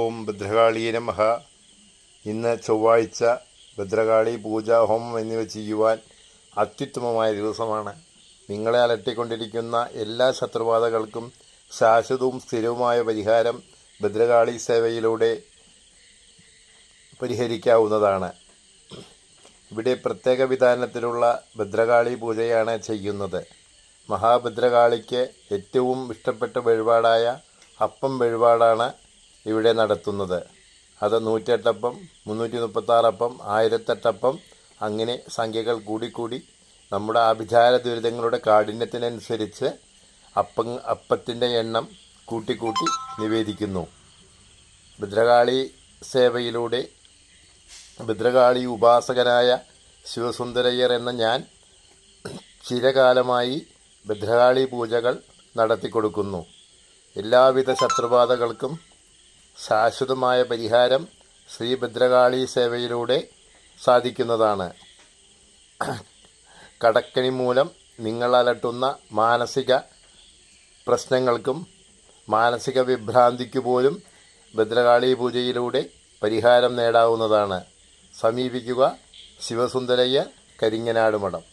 ഓം ഭദ്രകാളിയെ നമഃ. ഇന്ന് ചൊവ്വാഴ്ച ഭദ്രകാളി പൂജാ ഹോമം എന്നിവ ചെയ്യുവാൻ അത്യുത്തമമായ ദിവസമാണ്. നിങ്ങളെ അലട്ടിക്കൊണ്ടിരിക്കുന്ന എല്ലാ ശത്രുബാധകൾക്കും ശാശ്വതവും സ്ഥിരവുമായ പരിഹാരം ഭദ്രകാളി സേവയിലൂടെ പരിഹരിക്കാവുന്നതാണ്. ഇവിടെ പ്രത്യേക വിധാനത്തിലുള്ള ഭദ്രകാളി പൂജയാണ് ചെയ്യുന്നത്. മഹാഭദ്രകാളിക്ക് ഏറ്റവും ഇഷ്ടപ്പെട്ട വഴിപാടായ അപ്പം വഴിപാടാണ് ഇവിടെ നടത്തുന്നത്. അത് 108 അപ്പം, 336 അപ്പം, 1008 അപ്പം, അങ്ങനെ സംഖ്യകൾ കൂടിക്കൂടി നമ്മുടെ ആഭിചാര ദുരിതങ്ങളുടെ കാഠിന്യത്തിനനുസരിച്ച് അപ്പത്തിൻ്റെ എണ്ണം കൂട്ടിക്കൂട്ടി നിവേദിക്കുന്നു. ഭദ്രകാളി സേവയിലൂടെ ഭദ്രകാളി ഉപാസകനായ ശിവസുന്ദരയ്യർ എന്ന ഞാൻ ചിരകാലമായി ഭദ്രകാളി പൂജകൾ നടത്തിക്കൊടുക്കുന്നു. എല്ലാവിധ ശത്രുബാധകൾക്കും ശാശ്വതമായ പരിഹാരം ശ്രീ ഭദ്രകാളി സേവയിലൂടെ സാധിക്കുന്നതാണ്. കടക്കണി മൂലം നിങ്ങൾ അലട്ടുന്ന മാനസിക പ്രശ്നങ്ങൾക്കും മാനസിക വിഭ്രാന്തിക്കു പോലും ഭദ്രകാളി പൂജയിലൂടെ പരിഹാരം നേടാവുന്നതാണ്. സമീപിക്കുക. ശിവസുന്ദരയ്യർ, കരിങ്ങനാട് മഠം.